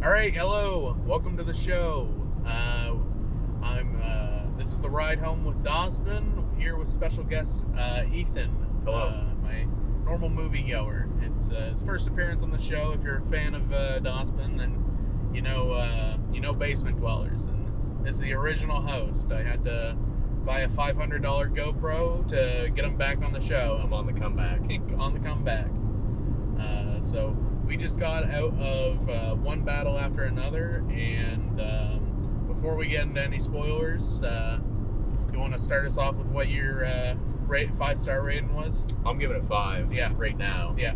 All right, hello. Welcome to the show. This is the ride home with Dawsbon. Here with special guest Ethan. Hello. My normal moviegoer. It's his first appearance on the show. If you're a fan of Dawsbon, then you know Basement Dwellers, and this is the original host. I had to buy a $500 GoPro to get him back on the show. I'm on the comeback. On the comeback. So we just got out of one battle after another, and before we get into any spoilers, you want to start us off with what your 5-star rating was? I'm giving it 5. Yeah. Right now. Yeah.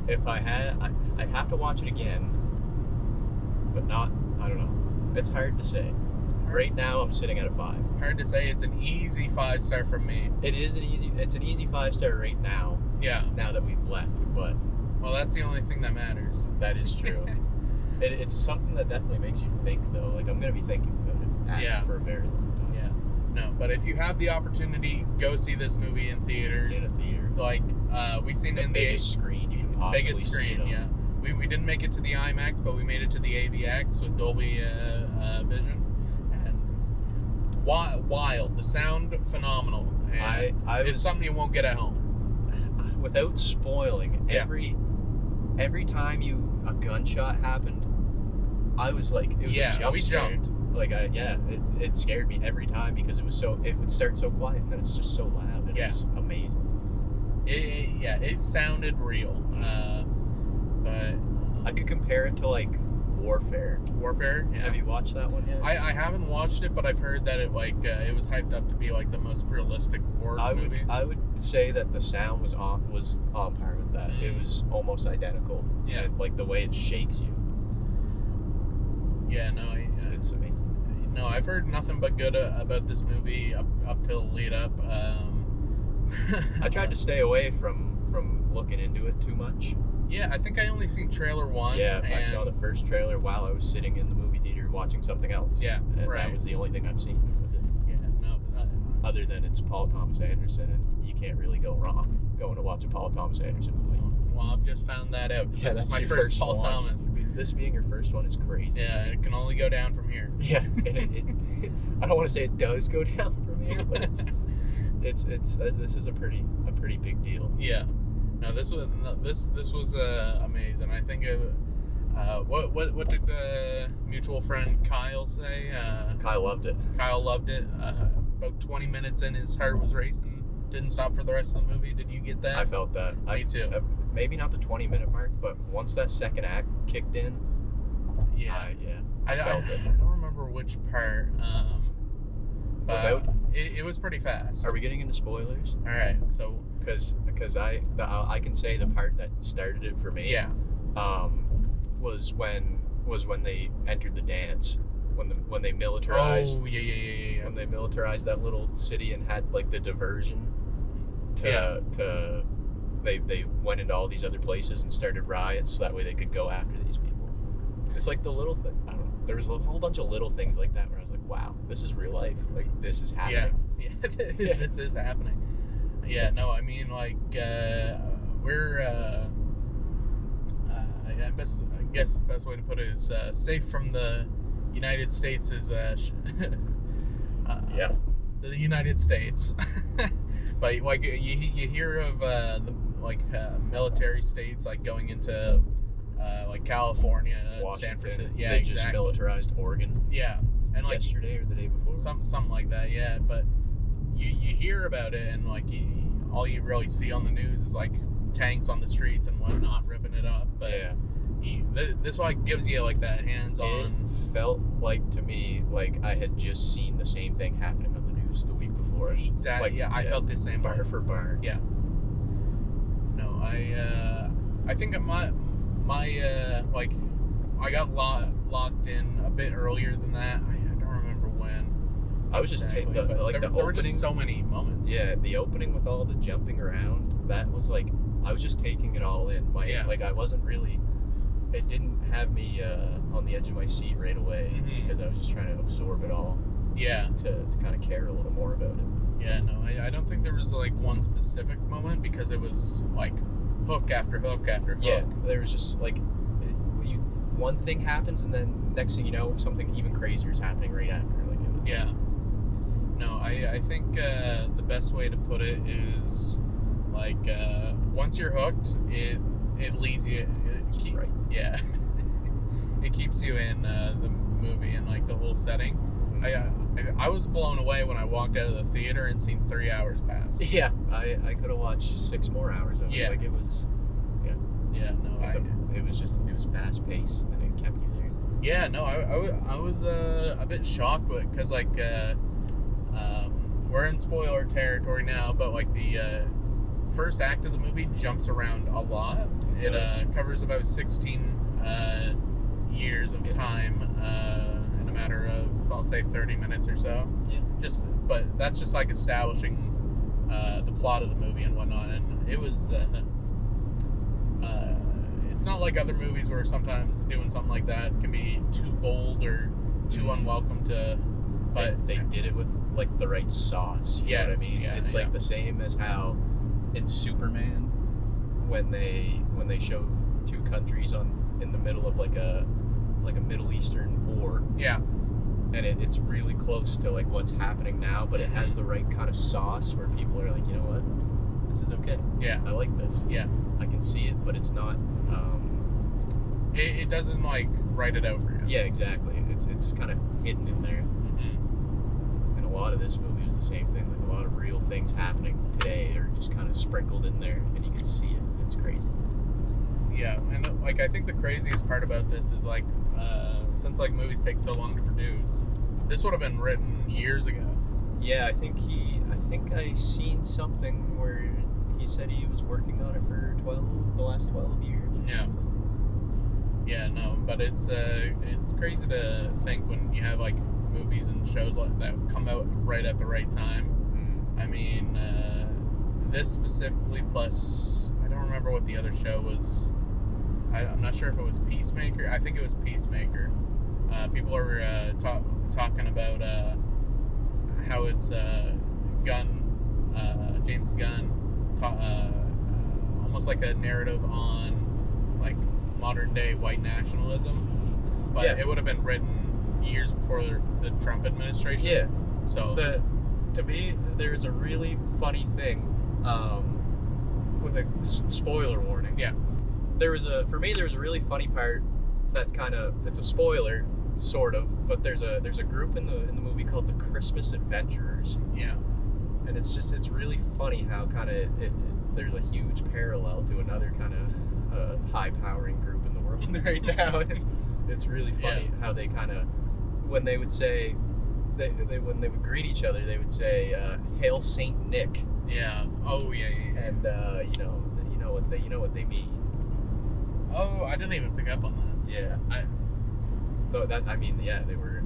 If I had, I'd have to watch it again, but not. I don't know. It's hard to say. Right now, I'm sitting at a 5. Hard to say. It's an easy 5-star from me. It's an easy 5-star right now. Yeah. Now that we've left, but Well, that's the only thing that matters. that is true. It's something that definitely makes you think, though. Like, I'm gonna be thinking about it for a very long time. Yeah. No, but if you have the opportunity, go see this movie in theaters. In a theater. Like, we seen it in the biggest screen you can possibly biggest screen. see it Yeah. on. We didn't make it to the IMAX, but we made it to the AVX with Dolby Vision, and wild. The sound phenomenal. And it's something you won't get at home. Without spoiling, Yeah. every time a gunshot happened, I was like, it was a jump we scare. jumped. Like, it scared me every time because it would start so quiet and then it's just so loud, and it was amazing. It sounded real. But I could compare it to like Warfare. Warfare. Yeah. Have you watched that one yet? I haven't watched it, but I've heard that it was hyped up to be like the most realistic war movie. I would say that the sound was on par with that. It was almost identical. Yeah. And, like, the way it shakes you. Yeah, no, It's amazing. No, I've heard nothing but good about this movie up till lead up. I tried to stay away from looking into it too much. Yeah, I think I only seen trailer 1. Yeah, I saw the first trailer while I was sitting in the movie theater watching something else. Yeah, and right. that was the only thing I've seen with it. Yeah, no. Other than it's Paul Thomas Anderson, and you can't really go wrong going to watch a Paul Thomas Anderson movie. Well, I've just found that out. Yeah, This is my first Paul Thomas. This being your first one is crazy. Yeah, it can only go down from here. Yeah, and I don't want to say it does go down from here, but this is a pretty big deal. Yeah. No, this was amazing. I think what did mutual friend Kyle say? Kyle loved it. Kyle loved it. About 20 minutes in, his heart was racing. Didn't stop for the rest of the movie. Did you get that? I felt that. Me too. Maybe not the 20-minute mark, but once that second act kicked in, I felt it. I don't remember which part. But it was pretty fast. Are we getting into spoilers? All right, so because I can say the part that started it for me. Yeah. Was when they entered the dance, when they militarized. Oh yeah. When they militarized that little city and had like the diversion to they went into all these other places and started riots so that way they could go after these people. It's like the little thing. I don't know. There was a whole bunch of little things like that where I was like, wow, this is real life. Like, this is happening. Yeah. This is happening. Yeah, no, I mean, like, we're, I guess the best way to put it is safe from the United States is, the United States. But, like, you hear of, military states, like, going into, like, California, Washington. San Francisco. Yeah, they just militarized Oregon. Yeah. And, like, yesterday or the day before. Something like that, yeah. But you hear about it, and, like, all you really see on the news is, like, tanks on the streets and whatnot ripping it up. But this like gives you like that hands-on. It felt like to me like I had just seen the same thing happening on the news the week before. Exactly. Like, yeah, I felt the same. Bar for bar. Yeah. No, I think my like I got locked in a bit earlier than that. I don't remember when. I was just taking there were just so many moments. Yeah, the opening with all the jumping around, that was like I was just taking it all in. Like I wasn't really. It didn't have me on the edge of my seat right away because I was just trying to absorb it all. Yeah. To kind of care a little more about it. Yeah, no, I don't think there was like one specific moment because it was like hook after hook after hook. Yeah, there was just like one thing happens, and then next thing you know, something even crazier is happening right after. Like it was, Yeah. No, I think the best way to put it is like once you're hooked, it leads you. Right. Yeah. It keeps you in the movie and like the whole setting. I was blown away when I walked out of the theater and seen 3 hours pass. Yeah, I could have watched 6 more hours of it. Yeah. Like it was. Yeah. No. It was fast paced and it kept you there. Yeah. No. I was a bit shocked, but because like we're in spoiler territory now, but like the first act of the movie jumps around a lot. It covers about 16 years of time in a matter of, I'll say, 30 minutes or so. Yeah. But that's just like establishing the plot of the movie and whatnot, and it was. It's not like other movies where sometimes doing something like that can be too bold or too unwelcome to. But they did it with like the right sauce. You know what I mean? Yeah, it's like the same as how in Superman, when they show two countries in the middle of like a Middle Eastern war. Yeah. And it's really close to like what's happening now, but it has the right kind of sauce where people are like, you know what, this is okay. Yeah. I like this. Yeah. I can see it, but it's not. It doesn't like write it out for you. Yeah, exactly. It's kind of hidden in there. Mm-hmm. And a lot of this movie was the same thing. Like a lot of real things happening today are just kind of sprinkled in there, and you can see it. It's crazy. Yeah, and like I think the craziest part about this is like since like movies take so long to produce, this would have been written years ago. Yeah, I think I seen something where he said he was working on it for the last 12 years. Yeah. Yeah, no, but it's crazy to think when you have like movies and shows like that come out right at the right time. I mean, this specifically, plus I don't remember what the other show was. I'm not sure if it was Peacemaker. I think it was Peacemaker. People are talking about how it's James Gunn, almost like a narrative on like modern day white nationalism, but it would have been written years before the Trump administration. Yeah. So to me, there's a really funny thing with a spoiler warning. Yeah. There was a really funny part that's it's a spoiler sort of, but there's a group in the movie called the Christmas Adventurers. Yeah. And it's really funny how kind of there's a huge parallel to another kind of high powering group in the world right now. It's really funny how they kind of, when they would say when they would greet each other, they would say "Hail Saint Nick." Yeah. Oh yeah. And you know what they mean. Oh, I didn't even pick up on that. Yeah. They were.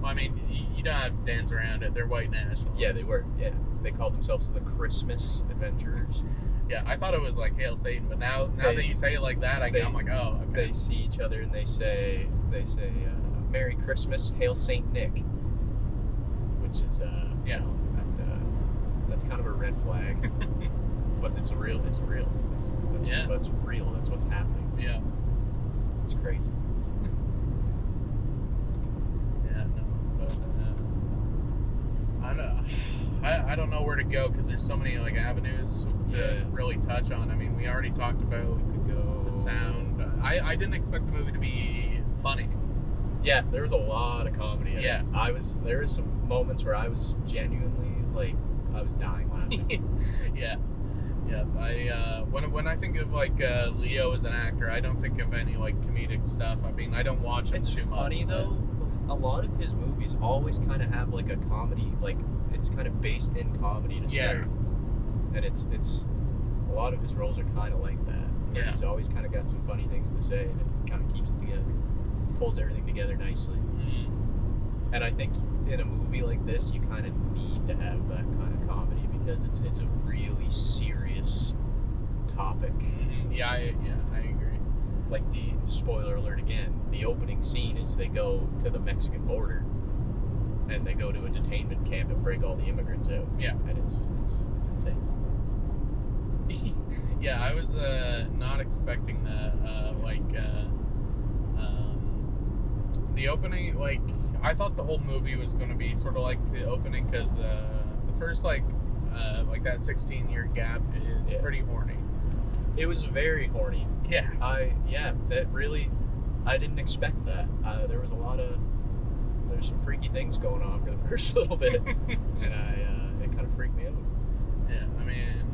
Well, I mean, you don't have to dance around it. They're white nationalists. Yeah, they were. Yeah, they called themselves the Christmas Adventurers. Yeah, I thought it was like Hail Satan, but now that you say it like that, I'm like, oh, okay. They see each other and they say, "Merry Christmas, Hail Saint Nick," which is that's kind of a red flag, but it's real. That's real. That's what's happening. Yeah, it's crazy. Yeah, no, but I don't know where to go because there's so many like avenues to really touch on. I mean, we already talked about the sound. I didn't expect the movie to be funny. Yeah, there was a lot of comedy. Yeah, there was some moments where I was genuinely like I was dying laughing. Yeah. When I think of like Leo as an actor, I don't think of any like comedic stuff. I mean, I don't watch him too much. It's funny though. A lot of his movies always kind of have like a comedy, like it's kind of based in comedy to start. And it's a lot of his roles are kind of like that. Yeah. He's always kind of got some funny things to say, and it kind of keeps it together, pulls everything together nicely. Mm-hmm. And I think in a movie like this, you kind of need to have that kind of comedy because it's a really serious topic. Mm-hmm. Yeah, I agree. Like the spoiler alert again, the opening scene is they go to the Mexican border and they go to a detainment camp and break all the immigrants out. Yeah. And it's insane. Yeah, I was not expecting that. the opening, like, I thought the whole movie was going to be sort of like the opening, because the first, like that 16-year gap is pretty horny. It was very horny. Yeah. I didn't expect that. There's some freaky things going on for the first little bit, and it kind of freaked me out. Yeah, I mean,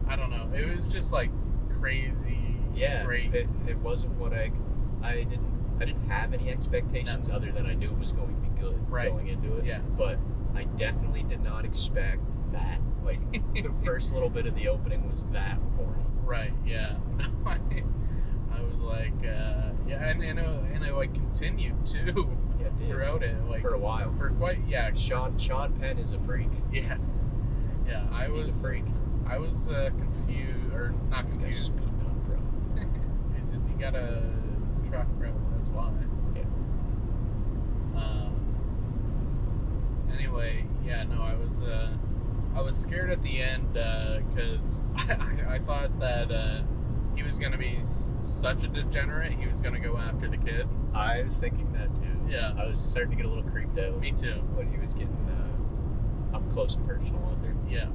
I don't know. It was just like crazy. Yeah, great. It wasn't what I didn't have any expectations other than I knew it was going to be good going into it. Yeah. But I definitely did not expect that. Like, the first little bit of the opening was that horny. Right, yeah. No, I was like, and it like continued too. Yeah, it did. Throughout it, like for a while. For quite, Sean Penn is a freak. Yeah. Yeah, He's a freak. I was confused, or not He's confused. Speed up, bro. You got a truck, bro. That's why. Yeah. Anyway, yeah, no, I was scared at the end, because I thought that he was gonna be such a degenerate. He was gonna go after the kid. I was thinking that too. Yeah. I was starting to get a little creeped out. Me too. When he was getting up close and personal with her. Yeah.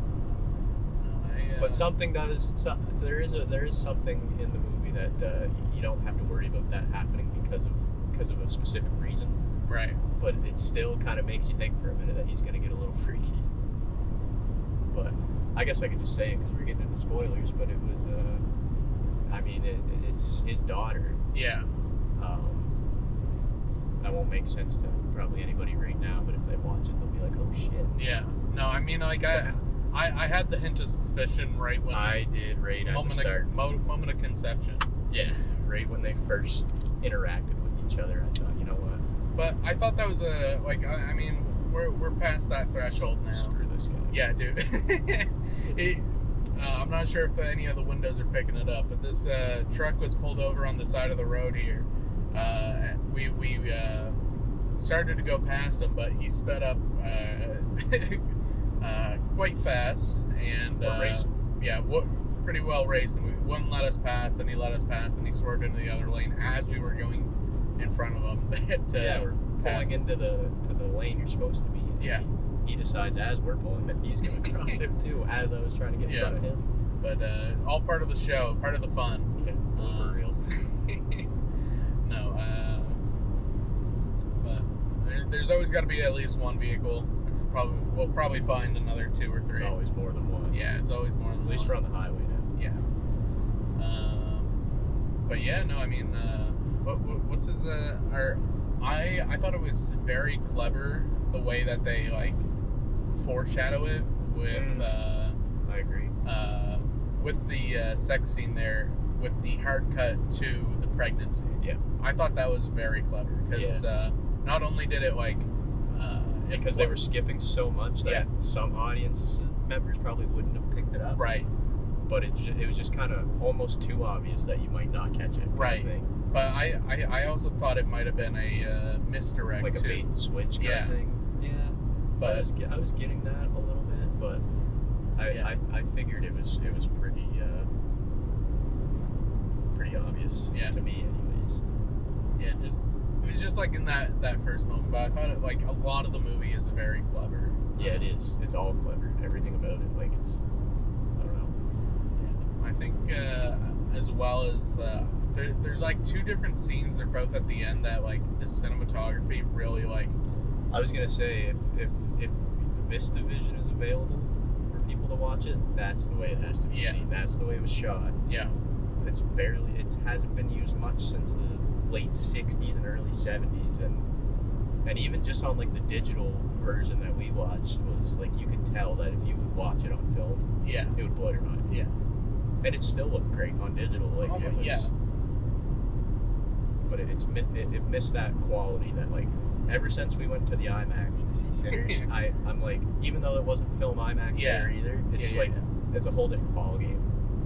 But something does. There is something in the movie that you don't have to worry about that happening because of a specific reason. Right. But it still kind of makes you think for a minute that he's gonna get a little freaky. But I guess I could just say it because we're getting into spoilers. But it was, I mean, it's his daughter. Yeah. That won't make sense to probably anybody right now. But if they watch it, they'll be like, "Oh shit." Yeah. No, I mean, like I had the hint of suspicion right when I did right at the start. Moment of conception. Yeah. Right when they first interacted with each other, I thought, you know what? But I thought that was I mean, we're past that threshold now. Screw this guy. Yeah, dude. I'm not sure if any of the windows are picking it up, but this truck was pulled over on the side of the road here. We started to go past him, but he sped up quite fast, and racing. Yeah, pretty well racing. We wouldn't let us pass, then he let us pass, then he swerved into the other lane as we were going in front of him. We're pulling into the lane you're supposed to be in. Yeah. He decides as we're pulling that he's going to cross it too, as I was trying to get in front of him. But all part of the show, part of the fun. Yeah, blooper reel. No, but there's always got to be at least one vehicle. We'll probably find another 2 or 3. It's always more than one. Yeah, it's always more than one. At least we're on the highway now. Yeah. But yeah, no, I mean, what's his? I thought it was very clever the way that they like foreshadow it with. I agree. With the sex scene there, with the hard cut to the pregnancy. Yeah. I thought that was very clever because not only did it like. Because they were skipping so much that some audience members probably wouldn't have picked it up. Right. But it was just kind of almost too obvious that you might not catch it. Right. But I also thought it might have been a misdirect. Like a bait and switch kind of thing. Yeah. But I was getting that a little bit, but I figured it was pretty obvious to me anyways. Yeah, it was just like in that first moment, but I thought it like a lot of the movie is very clever. Yeah, it is. It's all clever. Everything about it, like it's, I don't know. Yeah. I think as well as there's like 2 different scenes. They're both at the end that like the cinematography really like. I was gonna say if Vista Vision is available for people to watch it, that's the way it has to be seen. That's the way it was shot. Yeah. It hasn't been used much since the late 60s and early 70s, and even just on like the digital version that we watched was like you could tell that if you would watch it on film, it would blow your mind. Yeah. And it still looked great on digital. Like it was, but it missed that quality that like ever since we went to the IMAX to see Sinners, I'm like, even though it wasn't film IMAX there either, it's it's a whole different ballgame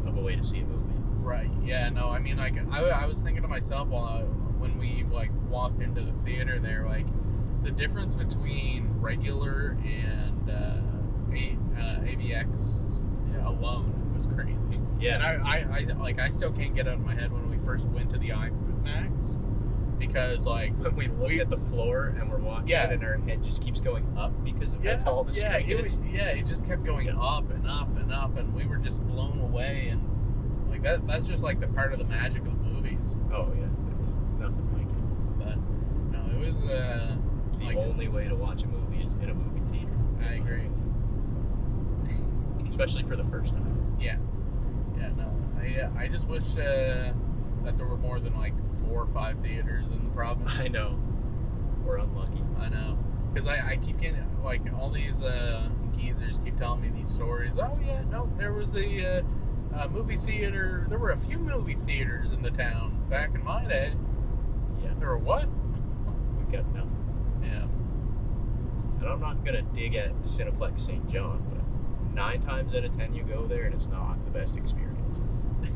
of a way to see a movie. Right. Yeah. No. I mean, like, I was thinking to myself when we like walked into the theater there, like, the difference between regular and AVX alone was crazy. Yeah. And I still can't get out of my head when we first went to the IMAX, because like when we look at the floor and we're walking Yeah. and our head just keeps going up because of how tall the screen is. It just kept going up and up and up, and we were just blown away. And like that's just like the part of the magic of the movies. Oh yeah, there's nothing like it. But no, it was The like, only way to watch a movie is in a movie theater. I agree. Especially for the first time. Yeah, no, I just wish that there were more than like 4 or 5 theaters in the province. I know. We're unlucky. I know, because I keep getting like all these geezers keep telling me these stories. Oh yeah, no, there was a movie theater. There were a few movie theaters in the town back in my day. Yeah. There were what? We got nothing. Yeah. And I'm not gonna dig at Cineplex St. John, but 9 times out of 10 you go there and it's not the best experience.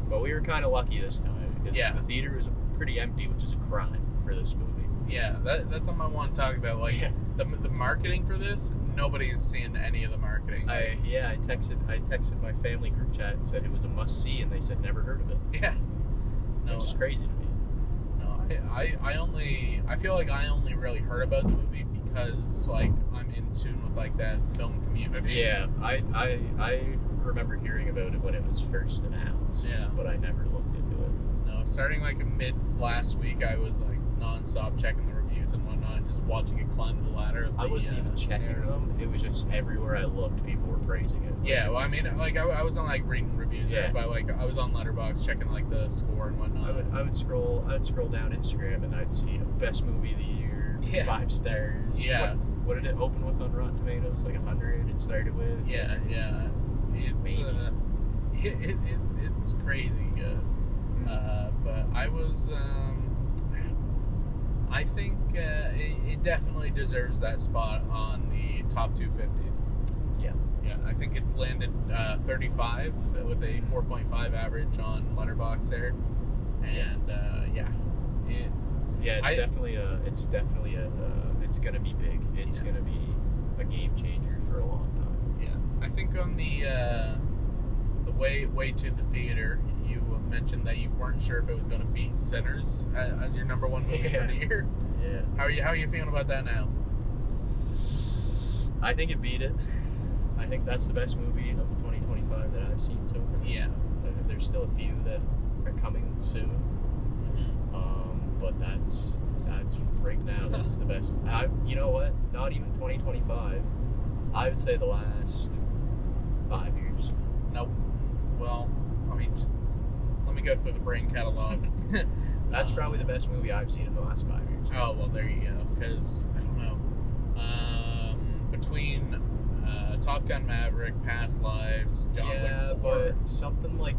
But we were kind of lucky this time because the theater was pretty empty, which is a crime for this movie. Yeah, that's something I want to talk about. Like the marketing for this, nobody's seen any of the marketing. I texted my family group chat and said it was a must see, and they said never heard of it. Yeah. No, which is crazy to me. No, I feel like I only really heard about the movie because like I'm in tune with like that film community. Yeah, I remember hearing about it when it was first announced. Yeah. But I never looked into it. No, starting like mid last week, I was like nonstop checking the reviews and whatnot, and just watching it climb the ladder. I wasn't even checking them. It was just everywhere I looked, people were praising it. Yeah, well, I mean, like I was on like reading reviews, but like I was on Letterboxd checking like the score and whatnot. I would scroll down Instagram and I'd see best movie of the year, 5 stars. Yeah. What did it open with on Rotten Tomatoes? Like 100. It started with. Yeah. It's it's crazy good. But I was I think it definitely deserves that spot on the top 250. Yeah, I think it landed 35 with a 4.5 average on Letterboxd there, and it's gonna be big. It's gonna be a game changer for a long time. Yeah, I think on the way to the theater, you mentioned that you weren't sure if it was going to beat Sinners as your number 1 movie for the year. Yeah. How are you feeling about that now? I think it beat it. I think that's the best movie of 2025 that I've seen so far. Yeah. There's still a few that are coming soon. But that's right now. That's the best. You know what? Not even 2025. I would say the last 5 years. Nope. Well, let me go through the brain catalog. That's probably the best movie I've seen in the last 5 years. Oh, well, there you go. Because, I don't know. Between Top Gun Maverick, Past Lives, John Wick 4. But something like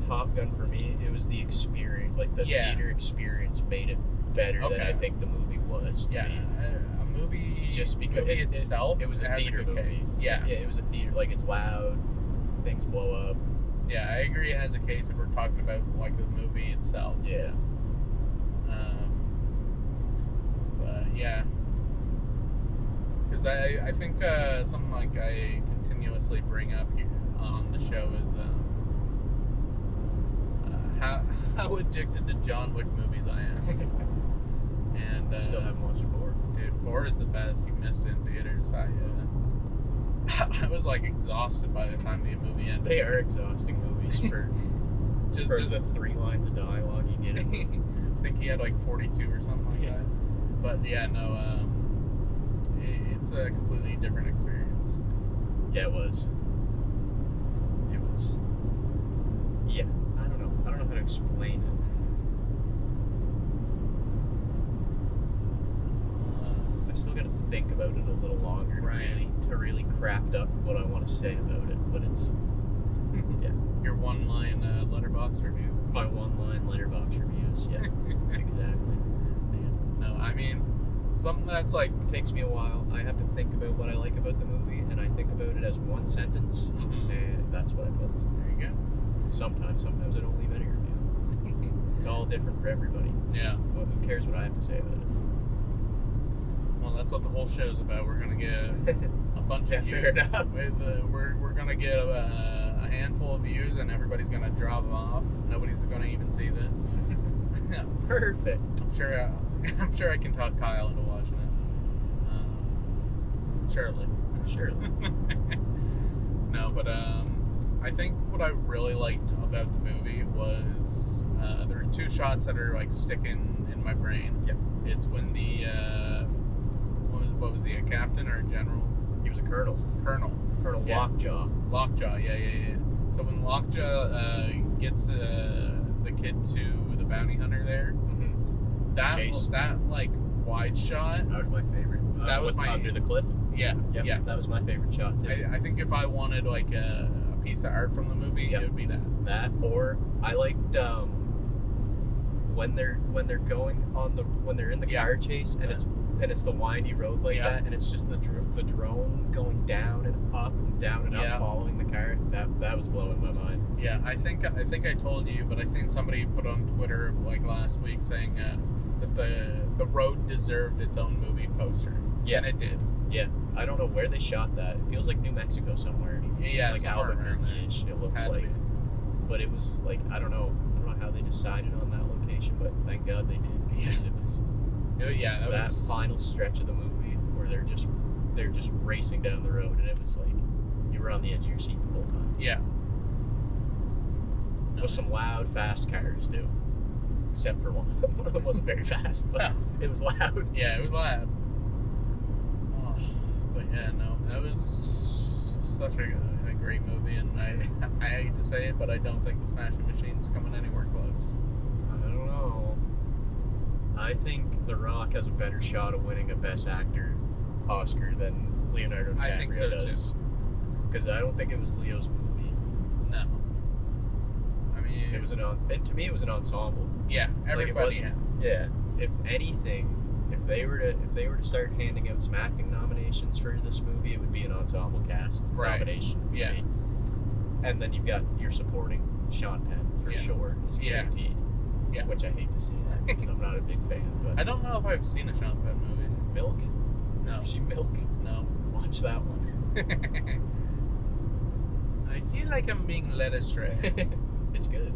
Top Gun for me, it was the experience. Like the theater experience made it better than I think the movie was to me. A movie just because movie itself it was a has theater a good movie. Case. Yeah, it was a theater. Like it's loud, things blow up. Yeah, I agree. It has a case if we're talking about like the movie itself. Yeah. But yeah, because I think something like I continuously bring up here on the show is how addicted to John Wick movies I am. And still haven't watched 4. Dude, 4 is the best. You missed it in theaters. I was like exhausted by the time the movie ended. They are exhausting movies for just the 3 lines of dialogue you get. I think he had like 42 or something like that. But yeah, no, it's a completely different experience. Yeah, it was. Yeah, I don't know how to explain it. I still got to think about it a little longer to really craft up what I want to say about it. But it's your 1-line Letterboxd review. My 1-line Letterboxd reviews. Yeah, exactly. No, I mean something that's like takes me a while. I have to think about what I like about the movie, and I think about it as one sentence, and that's what I post. There you go. Sometimes I don't leave any review. It's all different for everybody. Yeah. Well, who cares what I have to say about it? Well, that's what the whole show's about. We're gonna get a bunch of views. We're gonna get a handful of views, and everybody's gonna drop off. Nobody's gonna even see this. Perfect. I'm sure I'm sure I can talk Kyle into watching it. Surely. No, but I think what I really liked about the movie was there are two shots that are like sticking in my brain. Yep. It's when the what was he, a captain or a general? He was a colonel. Colonel. Yeah. Lockjaw. Yeah. So when Lockjaw gets the kid to the bounty hunter there, that like wide shot. That was my favorite. That was my under the cliff. Yeah. That was my favorite shot too. I think if I wanted like a piece of art from the movie, it would be that. That, or I liked when they're going on when they're in the car chase and it's the windy road like that, and it's just the drone going down and up and down and up following the car. That was blowing my mind. Yeah, I think I told you, but I seen somebody put on Twitter like last week saying that the road deserved its own movie poster. Yeah, and it did. Yeah, I don't know where they shot that. It feels like New Mexico somewhere. Yeah, like Albuquerque-ish. It looks like. But it was like I don't know how they decided on that location, but thank God they did. Because it was. That was final stretch of the movie where they're just racing down the road, and it was like you were on the edge of your seat the whole time. Yeah. With some loud, fast cars too. Except for one. One of them wasn't very fast, but it was loud. Yeah, it was loud. Oh, but yeah, no, that was such a great movie, and I hate to say it, but I don't think the Smashing Machine's coming anywhere close. I don't know. I think The Rock has a better shot of winning a Best Actor Oscar than Leonardo DiCaprio I think so does. Because I don't think it was Leo's movie. No. I mean, it was and to me it was an ensemble. Yeah, everybody. Yeah. If anything, if they were to start handing out some acting nominations for this movie, it would be an ensemble cast nomination to me. And then you've got your supporting Sean Penn for sure is guaranteed. Yeah. Which I hate to see that because I'm not a big fan. But I don't know if I've seen a Sean Penn movie. Milk? No. Have you seen Milk? No. Watch that one. I feel like I'm being led astray. It's good.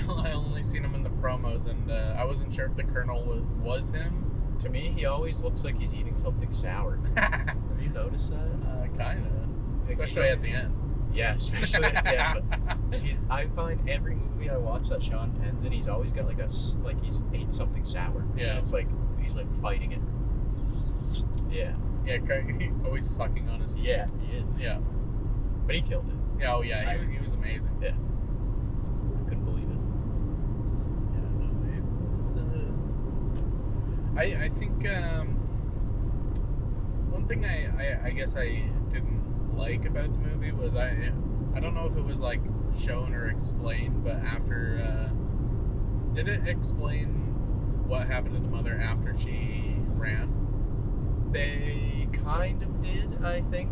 I only seen him in the promos, and I wasn't sure if the Colonel was him. To me, he always looks like he's eating something sour. Have you noticed that? Kind of. Especially at the end. Yeah, especially at the end. But I find every movie I watch that Sean Penn's in, he's always got he's ate something sour. Yeah. And it's like he's like fighting it. Yeah. Yeah, he's always sucking on his teeth. Yeah, he is. Yeah. But he killed it. Yeah, oh yeah, he was amazing. Yeah. I couldn't believe it. Yeah, no, it was, I think one thing I guess I didn't like about the movie was I don't know if it was like shown or explained, but after did it explain what happened to the mother after she ran? They kind of did, I think.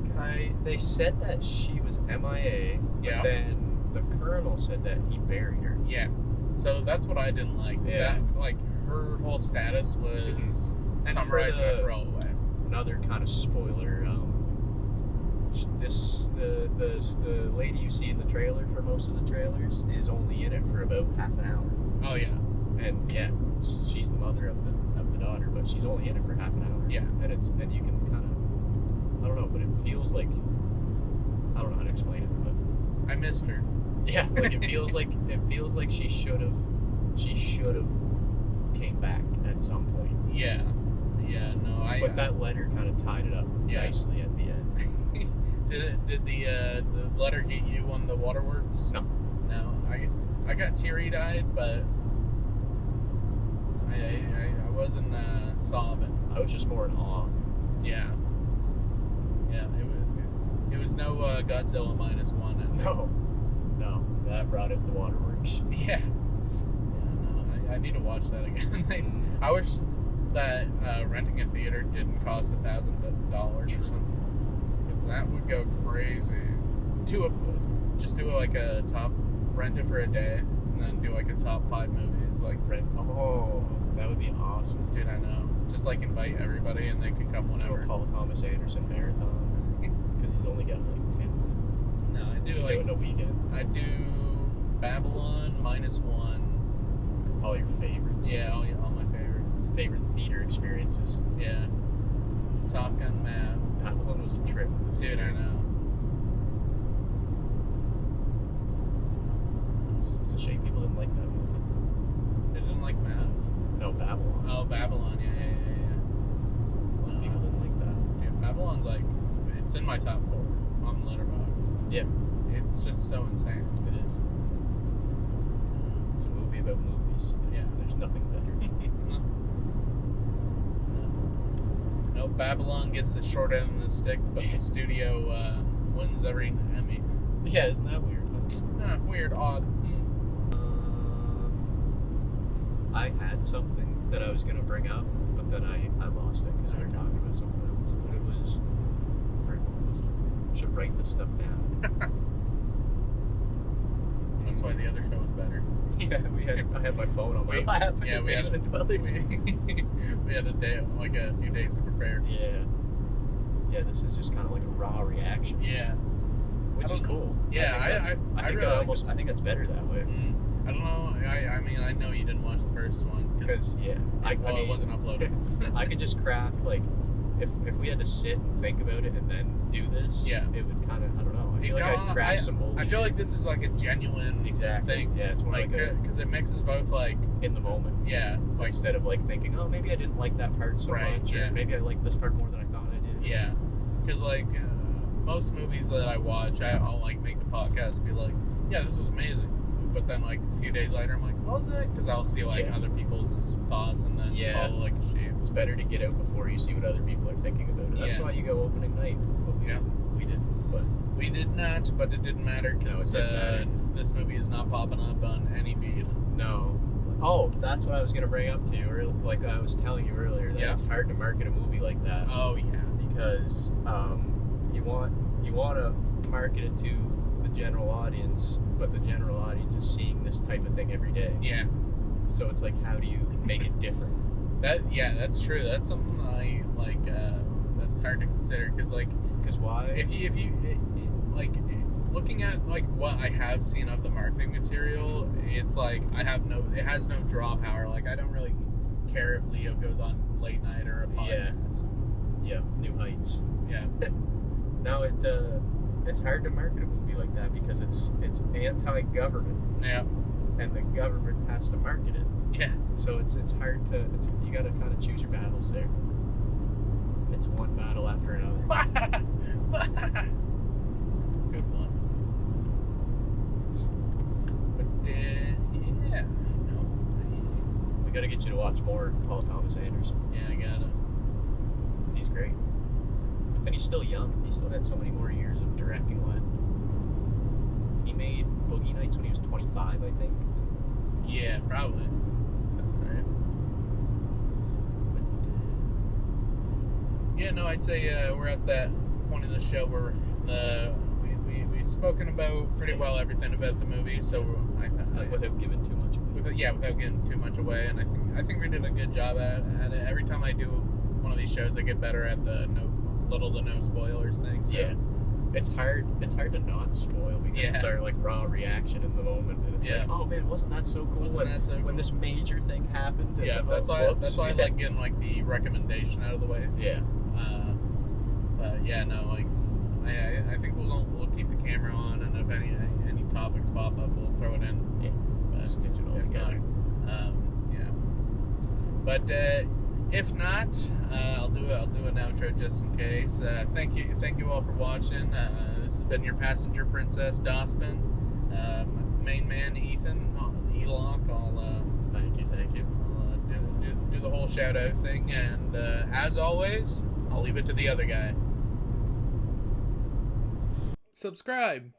They said that she was MIA, but then the Colonel said that he buried her. Yeah. So that's what I didn't like. Yeah. That, like, her whole status was summarizing a throwaway. Another kind of spoiler. The lady you see in the trailer for most of the trailers is only in it for about half an hour. Oh yeah. And yeah, she's the mother of the daughter, but she's only in it for half an hour. Yeah. And you can kind of, I don't know, but it feels like, I don't know how to explain it, but I missed her. Yeah, like it feels like she should have came back at some point. Yeah. Yeah, no, But that letter kind of tied it up nicely at the end. Did the letter get you on the waterworks? No. No. I got teary-eyed, but I wasn't sobbing. I was just more in awe. Yeah. Yeah, it was no Godzilla -1. And No, that brought it the waterworks. Yeah. No, I need to watch that again. I wish that renting a theater didn't cost $1,000 or something, because that would go crazy. Just do like a top, rent it for a day, and then do like a top 5 movies, like rent. Oh, that would be awesome. Dude, I know. Just like invite everybody and they can come whenever. Do a Paul Thomas Anderson marathon, because he's only got like 10. No, I do like like in a weekend. I do Babylon, -1. All your favorites. Yeah, all my favorites. Favorite theater experiences. Yeah. Top Gun Mav. Babylon was a trip. Dude, I know. It's a shame people didn't like that movie. They didn't like Mav? No, Babylon. Oh, Babylon. Yeah. A lot of people didn't like that. Dude, Babylon's like, it's in my top 4 on letterboxd. Yeah. It's just so insane. It is. It's a movie about movies. Yeah. There's nothing better. No, Babylon gets the short end of the stick, but the studio wins every Emmy. Yeah, isn't that weird? Weird, odd. I had something that I was going to bring up, but then I lost it because we were talking about something else. But it was... What was it? Should write this stuff down. That's why the other show was better. Yeah, I had my phone on my lap. Yeah, we Basement Dwellers. We had a few days to prepare. Yeah. Yeah, this is just kind of like a raw reaction. Yeah. Which is cool. Yeah, I think that's better that way. I don't know. I mean, I know you didn't watch the first one because it wasn't uploaded. I could just craft like if we had to sit and think about it and then do this. Yeah. It would kind of I feel like I'd craft some bullshit. I feel like this is like a genuine thing. Yeah, it's more like because it mixes both like in the moment. Yeah. Like, instead of like thinking, oh, maybe I didn't like that part so much, or maybe I liked this part more than I thought I did. Yeah. Because like most movies that I watch, I'll like make the podcast be like, yeah, this is amazing. But then like a few days later, I'm like, what was it? Because I'll see like other people's thoughts and then follow like a sheep. It's better to get out before you see what other people are thinking about it. That's why you go opening night. But we didn't. But we did not. But it didn't matter because this movie is not popping up on any feed. No. Oh, that's what I was gonna bring up to you. Or like I was telling you earlier that it's hard to market a movie like that. Oh yeah. Because you want to market it to the general audience, but the general audience is seeing this type of thing every day. Yeah. So it's like, how do you make it different? That's true. That's something I like. That's hard to consider because why? If you like looking at like what I have seen of the marketing material, it's like it has no draw power. Like I don't really care if Leo goes on late night or a podcast. Yeah. New Heights. Yeah. Now it's hard to market a movie like that because it's anti-government. Yeah. And the government has to market it. Yeah. So it's hard to you got to kind of choose your battles there. It's one battle after another. Good one. But yeah, we got to get you to watch more Paul Thomas Anderson. Yeah, I gotta. He's great. And he's still young. He still had so many more years of directing left. He made Boogie Nights when he was 25, I think. Yeah, probably. Sounds right. But, yeah, no, I'd say we're at that point in the show where we've spoken about pretty well everything about the movie. So without giving too much away. Without giving too much away, and I think we did a good job at it. Every time I do one of these shows, I get better at the little to no spoilers thing. So. Yeah, it's hard to not spoil because it's our like raw reaction in the moment, and it's like, oh man, wasn't that so cool? When this major thing happened? Yeah, that's why I like getting like the recommendation out of the way. Yeah. But yeah, no, like I think we'll keep the camera on, and if any topics pop up, we'll throw it in. Yeah. Stitch it all together. Yeah. But. If not, I'll do an outro just in case. Thank you all for watching. This has been your passenger princess Dawsbon, main man Ethan, Elock. Thank you. I'll do the whole shout out thing, and as always, I'll leave it to the other guy. Subscribe.